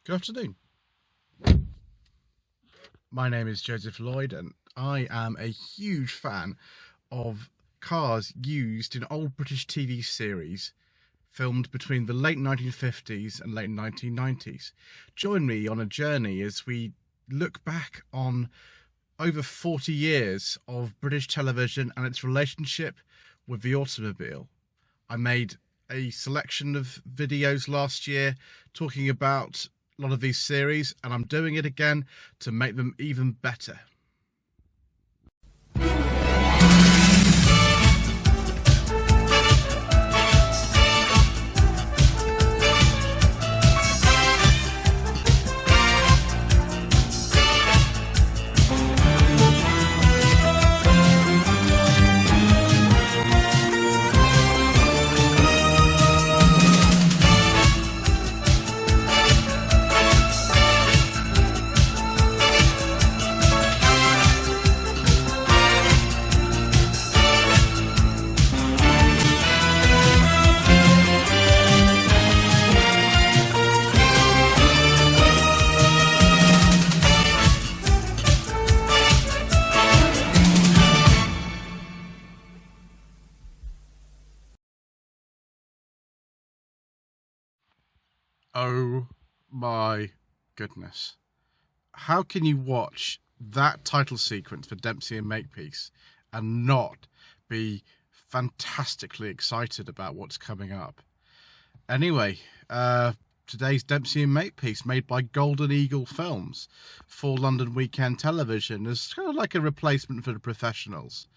Good afternoon. My name is Joseph Lloyd, and I am a huge fan of cars used in old British TV series filmed between the late 1950s and late 1990s. Join me on a journey as we look back on over 40 years of British television and its relationship with the automobile. I made a selection of videos last year talking about a lot of these series, and I'm doing it again to make them even better. Oh my goodness. How can you watch that title sequence for Dempsey and Makepeace and not be fantastically excited about what's coming up? Anyway, today's Dempsey and Makepeace, made by Golden Eagle Films for London Weekend Television, is kind of like a replacement for The Professionals.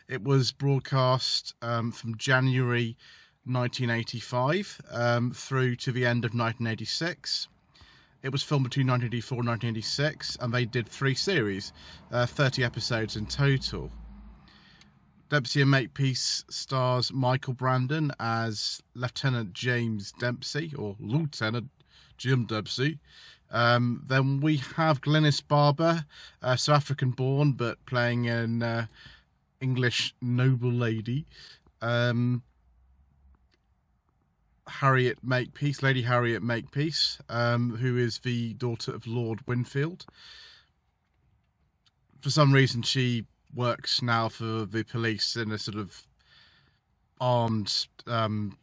It was broadcast from January 1985 through to the end of 1986. It was filmed between 1984 and 1986, and they did 3 series, 30 episodes in total. Dempsey and Makepeace stars Michael Brandon as Lieutenant James Dempsey, or Lieutenant Jim Dempsey. Then we have Glynis Barber, South African born, but playing an English noble lady. Harriet Makepeace, Lady Harriet Makepeace, who is the daughter of Lord Winfield. For some reason, she works now for the police in a sort of armed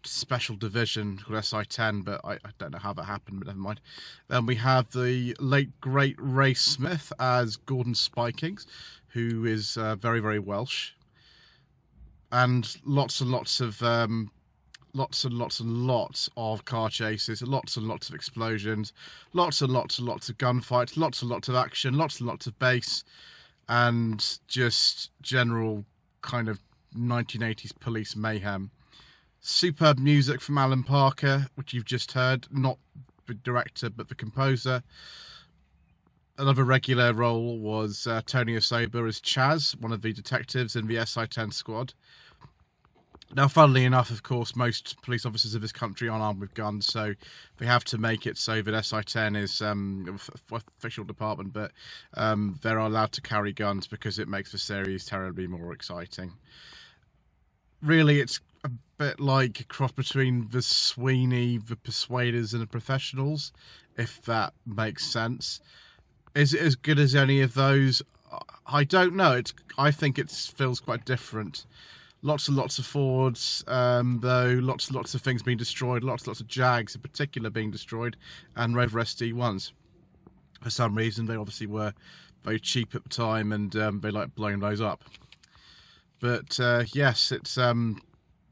special division called SI-10, but I don't know how that happened, but never mind. Then we have the late great Ray Smith as Gordon Spikings, who is very, very Welsh. And lots and lots of lots and lots and lots of car chases, lots and lots of explosions, lots and lots and lots of gunfights, lots and lots of action, lots and lots of bass, and just general kind of 1980s police mayhem. Superb music from Alan Parker, which you've just heard, not the director but the composer. Another regular role was Tony Osoba as Chaz, one of the detectives in the SI-10 squad. Now, funnily enough, of course, most police officers of this country aren't armed with guns, so they have to make it so that SI-10 is a official department, but they're allowed to carry guns because it makes the series terribly more exciting. Really, it's a bit like a cross between the Sweeney, the Persuaders, and the Professionals, if that makes sense. Is it as good as any of those? I don't know. I think it feels quite different. Lots and lots of Fords, though, lots and lots of things being destroyed, lots and lots of Jags in particular being destroyed, and Rover SD1s. For some reason, they obviously were very cheap at the time, and they like blowing those up. But yes, it's an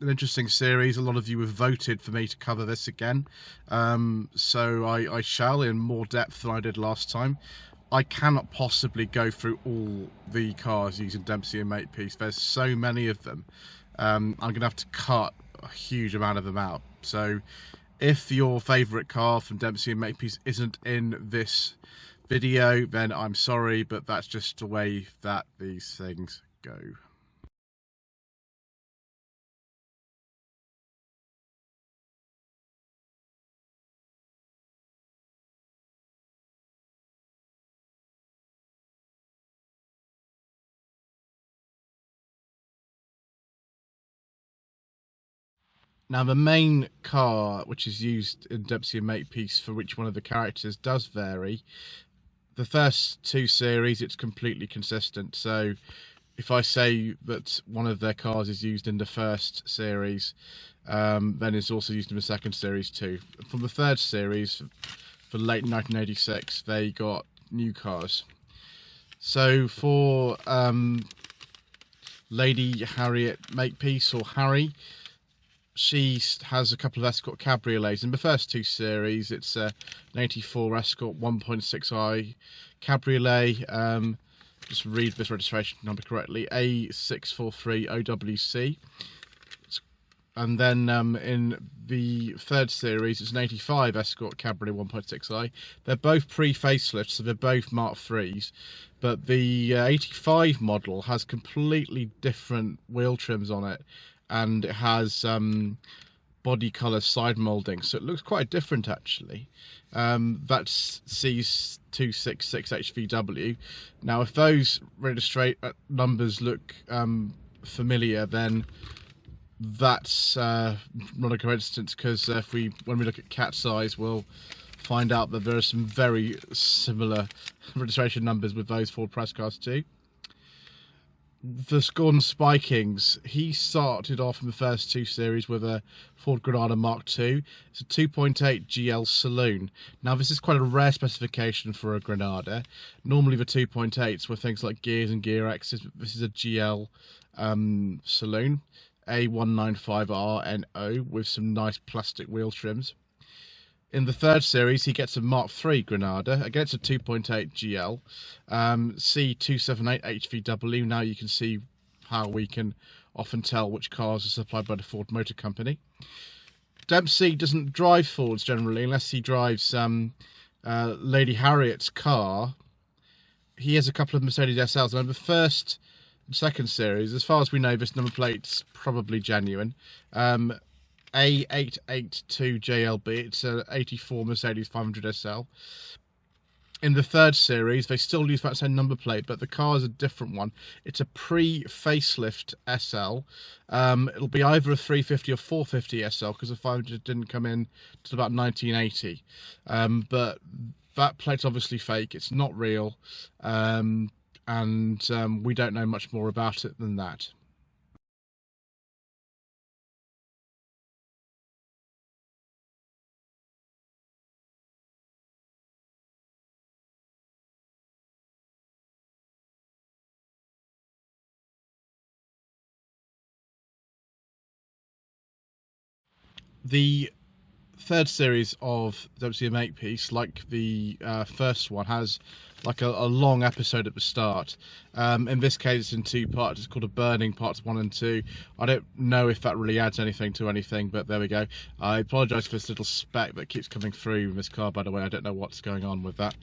interesting series. A lot of you have voted for me to cover this again, so I shall in more depth than I did last time. I cannot possibly go through all the cars using Dempsey and Makepeace. There's so many of them. I'm going to have to cut a huge amount of them out. So if your favourite car from Dempsey and Makepeace isn't in this video, then I'm sorry, but that's just the way that these things go. Now, the main car, which is used in Dempsey and Makepeace for which one of the characters, does vary. The first 2 series, it's completely consistent. So if I say that one of their cars is used in the first series, then it's also used in the second series too. From the third series, for late 1986, they got new cars. So for Lady Harriet Makepeace, or Harry, she has a couple of Escort cabriolets. In the first 2 series, it's an 84 Escort 1.6i cabriolet. Just read this registration number correctly, A643OWC. And then in the third series, it's an 85 Escort Cabriolet 1.6i. They're both pre-facelifts, so they're both Mark IIIs. But the 85 model has completely different wheel trims on it, and it has body colour side moulding, so it looks quite different actually. That's C266HVW. Now, if those numbers look familiar, then that's not a coincidence, because when we look at C.A.T.S eyes, we'll find out that there are some very similar registration numbers with those Ford press cars too. The Gordon Spikings, he started off in the first 2 series with a Ford Granada Mk2. It's a 2.8 GL saloon. Now, this is quite a rare specification for a Granada. Normally the 2.8s were things like gears and gear X's. This is a GL saloon, A195RNO, with some nice plastic wheel trims. In the third series, he gets a Mark III Granada. Again, it's a 2.8 GL, C278HVW. Now you can see how we can often tell which cars are supplied by the Ford Motor Company. Dempsey doesn't drive Fords generally, unless he drives Lady Harriet's car. He has a couple of Mercedes SLs. Now, the first and second series, as far as we know, this number plate's probably genuine. A882JLB, it's an 84 Mercedes 500 SL. In the third series, they still use that same number plate, but the car is a different one. It's a pre-facelift SL. It'll be either a 350 or 450 SL, because the 500 didn't come in till about 1980. But that plate's obviously fake, it's not real, and we don't know much more about it than that. The third series of Dempsey and Makepeace, like the first one, has like a long episode at the start. In this case, it's in 2 parts. It's called A Burning, parts 1 and 2. I don't know if that really adds anything to anything, but there we go. I apologise for this little speck that keeps coming through in this car, by the way. I don't know what's going on with that.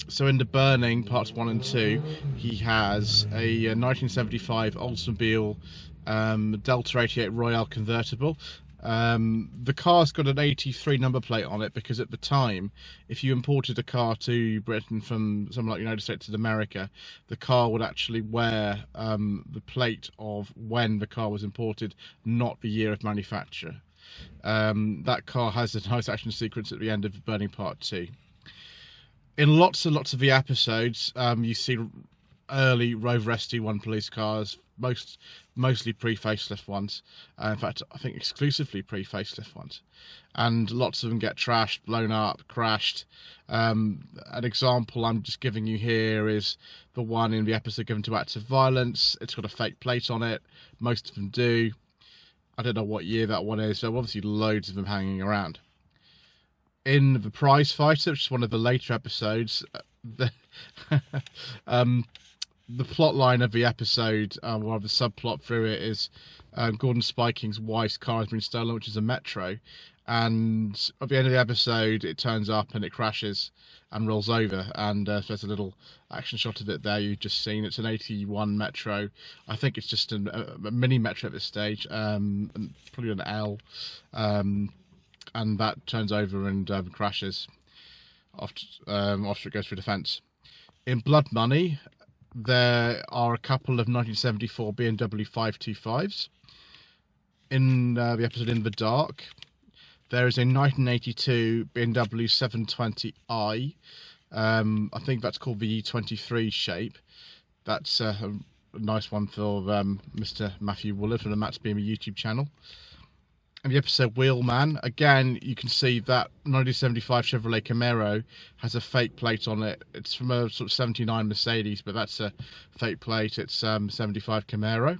So in The Burning, parts 1 and 2, he has a 1975 Oldsmobile Delta 88 Royale convertible. The car's got an 83 number plate on it, because at the time, if you imported a car to Britain from somewhere like the United States of America, the car would actually wear the plate of when the car was imported, not the year of manufacture. That car has a nice action sequence at the end of Burning Part 2. In lots and lots of the episodes, you see early Rover SD1 police cars, mostly pre-facelift ones. In fact, I think exclusively pre-facelift ones. And lots of them get trashed, blown up, crashed. An example I'm just giving you here is the one in the episode given to Acts of Violence. It's got a fake plate on it. Most of them do. I don't know what year that one is. So obviously loads of them hanging around. In The Prize Fighter, which is one of the later episodes, the plot line of the episode, or the subplot through it, is Gordon Spikings' wife's car has been stolen, which is a Metro, and at the end of the episode it turns up and it crashes and rolls over, and there's a little action shot of it there you've just seen. It's an 81 Metro. I think it's just a mini Metro at this stage, probably an L, and that turns over and crashes after it goes through the fence. In Blood Money, there are a couple of 1974 BMW 525s. In the episode In the Dark, there is a 1982 BMW 720i. I think that's called the E23 shape. That's a nice one for Mr. Matthew Woolard from the Matt's Beamer YouTube channel. And the episode Wheelman, again, you can see that 1975 Chevrolet Camaro has a fake plate on it. It's from a sort of 79 Mercedes, but that's a fake plate. It's 75 Camaro.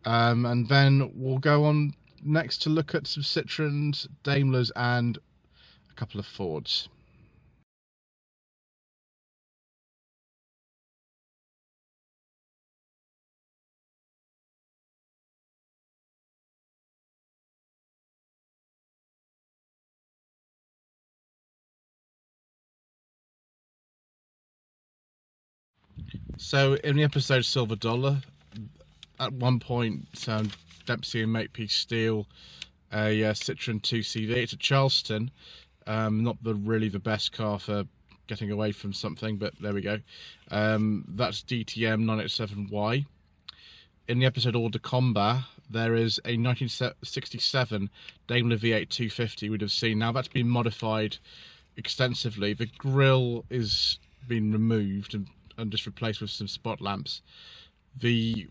And then we'll go on next to look at some Citroens, Daimlers, and a couple of Fords. So in the episode Silver Dollar, at one point Dempsey and Makepeace steal a Citroen 2CV. It's a Charleston, not really the best car for getting away from something, but there we go. That's DTM 987Y. In the episode Hors de Combat, there is a 1967 Daimler V8 250 we'd have seen. Now that's been modified extensively. The grille is been removed and just replaced with some spot lamps. The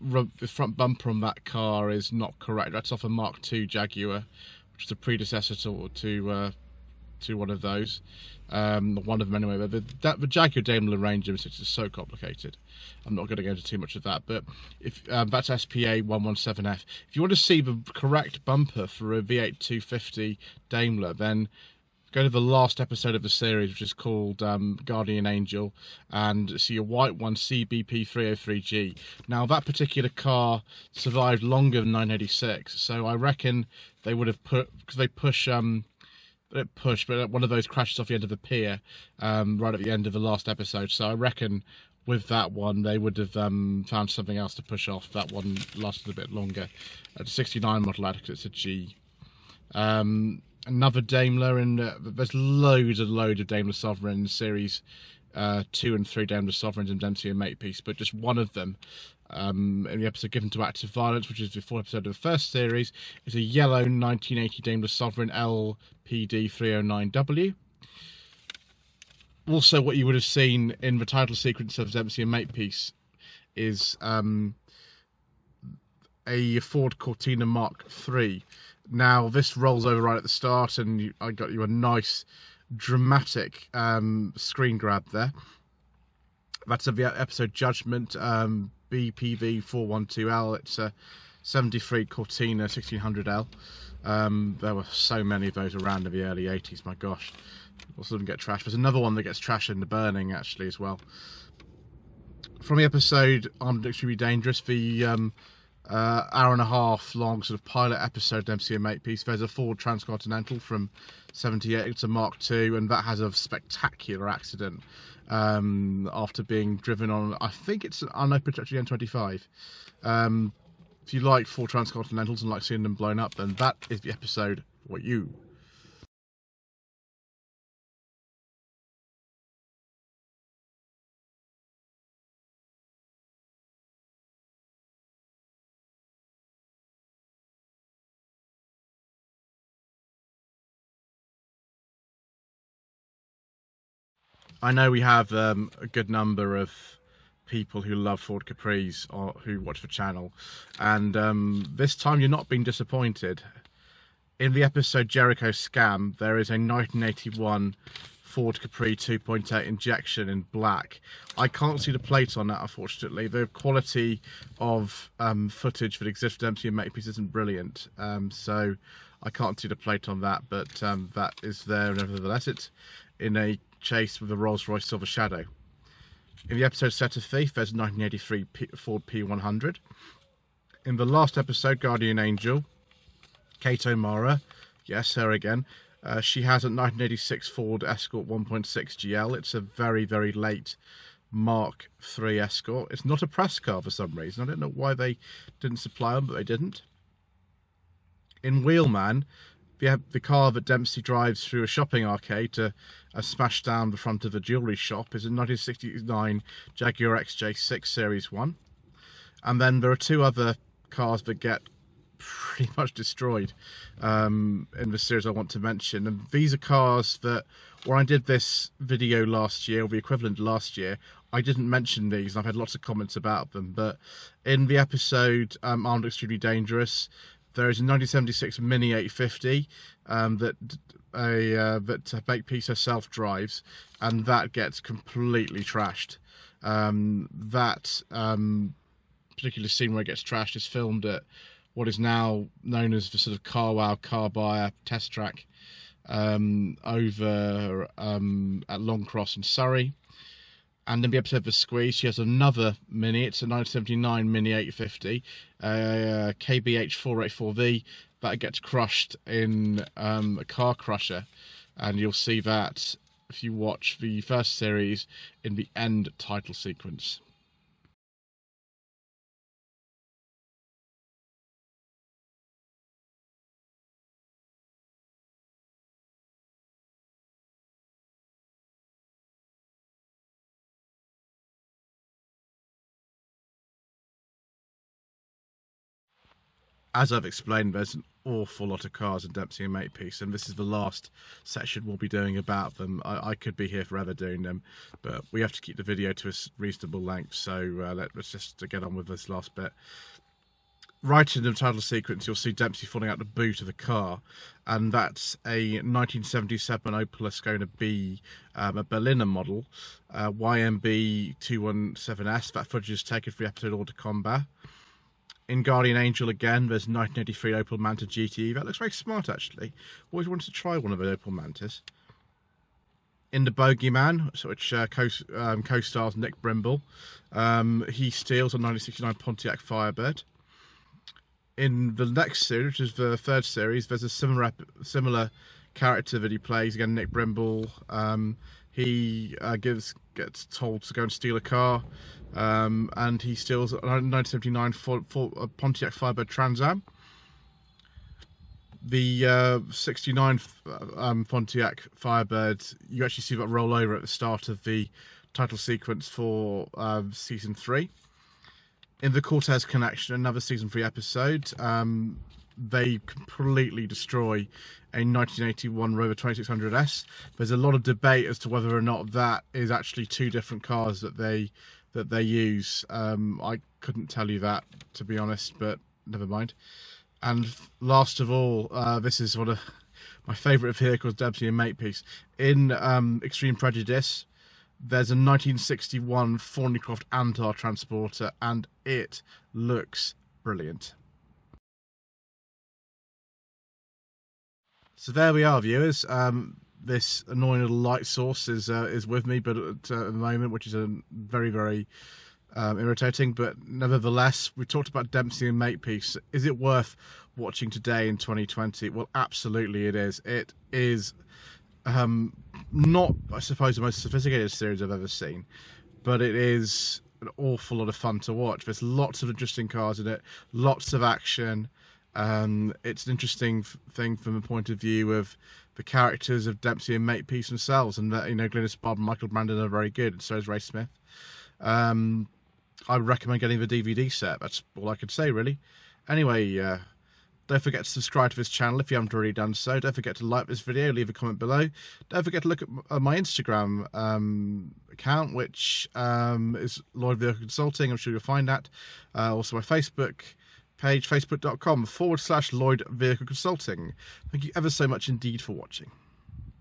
front bumper on that car is not correct. That's off a Mk2 Jaguar, which is a predecessor to one of those. One of them anyway. The Jaguar Daimler range is so complicated. I'm not going to go into too much of that. But if that's SPA 117F. If you want to see the correct bumper for a V8 250 Daimler, then go to the last episode of the series, which is called Guardian Angel, and see a white one, CBP 303G. Now, that particular car survived longer than 986, so I reckon they would have because they push, but one of those crashes off the end of the pier right at the end of the last episode. So I reckon with that one, they would have found something else to push off. That one lasted a bit longer. It's a 69 model ad, because it's a G. Another Daimler, and there's loads of Daimler Sovereigns, series 2 and 3 Daimler Sovereigns and Dempsey and Makepeace, but just one of them in the episode Given to Active Violence, which is the 4th episode of the first series, is a yellow 1980 Daimler Sovereign LPD 309W. Also, what you would have seen in the title sequence of Dempsey and Makepeace is a Ford Cortina Mark III. Now, this rolls over right at the start, and I got you a nice dramatic screen grab there. That's of the episode Judgment, BPV 412L. It's a 73 Cortina 1600L. There were so many of those around in the early 80s, my gosh. Also didn't get trashed. There's another one that gets trashed in the burning, actually, as well. From the episode Armed and Extremely Dangerous, the hour and a half long sort of pilot episode Dempsey and Makepeace, there's a Ford Transcontinental from 78. It's a Mark II, and that has a spectacular accident after being driven on, I think it's an unopened N25. If you like Ford Transcontinentals and like seeing them blown up, then that is the episode for you. I know we have a good number of people who love Ford Capris or who watch the channel, and this time you're not being disappointed. In the episode Jericho Scam, there is a 1981 Ford Capri 2.8 injection in black. I can't see the plate on that, unfortunately. The quality of footage that exists for Dempsey and Makepeace isn't brilliant, so I can't see the plate on that, but that is there nevertheless. It's in a chase with a Rolls-Royce Silver Shadow. In the episode Set a Thief, there's a 1983 Ford P100. In the last episode, Guardian Angel, Kate O'Mara, yes, her again, she has a 1986 Ford Escort 1.6 GL. It's a very, very late Mark III Escort. It's not a press car for some reason. I don't know why they didn't supply them, but they didn't. In Wheelman, the car that Dempsey drives through a shopping arcade to smash down the front of a jewellery shop is a 1969 Jaguar XJ6 Series 1. And then there are two other cars that get pretty much destroyed in the series I want to mention. And these are cars that, when I did this video last year, or the equivalent last year, I didn't mention these, and I've had lots of comments about them. But in the episode Armed Extremely Dangerous, there is a 1976 Mini 850 that Makepeace herself drives, and that gets completely trashed. That particular scene where it gets trashed is filmed at what is now known as the sort of Car Wow Car Buyer test track over at Longcross in Surrey. And in the episode of The Squeeze, she has another Mini. It's a 1979 Mini 850, KBH 484V, that gets crushed in a car crusher. And you'll see that if you watch the first series in the end title sequence. As I've explained, there's an awful lot of cars in Dempsey and Makepeace, and this is the last section we'll be doing about them. I could be here forever doing them, but we have to keep the video to a reasonable length, so let's just get on with this last bit. Right in the title sequence, you'll see Dempsey falling out the boot of the car, and that's a 1977 Opel Ascona B, a Berliner model, YMB217S. That footage is taken for the episode Hors de Combat. In Guardian Angel again, there's 1983 Opel Manta GTE. That looks very smart, actually. Always wanted to try one of the Opel Mantas. In The Bogeyman, which co-stars Nick Brimble, he steals a 1969 Pontiac Firebird. In the next series, which is the third series, there's a similar character that he plays. Again, Nick Brimble. He gets told to go and steal a car, and he steals a 1979 Pontiac Firebird Trans Am. The 69 Pontiac Firebird, you actually see that roll over at the start of the title sequence for season 3. In the Cortez Connection, another season 3 episode, they completely destroy a 1981 Rover 2600S. There's a lot of debate as to whether or not that is actually two different cars that they use. I couldn't tell you that, to be honest, but never mind. And last of all, this is one of my favourite vehicles, Dempsey and Makepeace. In Extreme Prejudice, there's a 1961 Thornycroft Antar transporter, and it looks brilliant. So there we are, viewers. This annoying little light source is with me, but at the moment, which is very, very irritating. But nevertheless, we talked about Dempsey and Makepeace. Is it worth watching today in 2020? Well, absolutely it is. It is not, I suppose, the most sophisticated series I've ever seen, but it is an awful lot of fun to watch. There's lots of interesting cars in it, lots of action. It's an interesting thing from the point of view of the characters of Dempsey and Makepeace themselves, and that, you know, Glynis, Barber, and Michael Brandon are very good, and so is Ray Smith. I would recommend getting the DVD set. That's all I could say, really. Anyway, don't forget to subscribe to this channel if you haven't already done so. Don't forget to like this video, leave a comment below. Don't forget to look at my Instagram account, which is Lloyd Vehicle Consulting. I'm sure you'll find that. Also my Facebook page, facebook.com/Lloyd Vehicle Consulting. Thank you ever so much indeed for watching.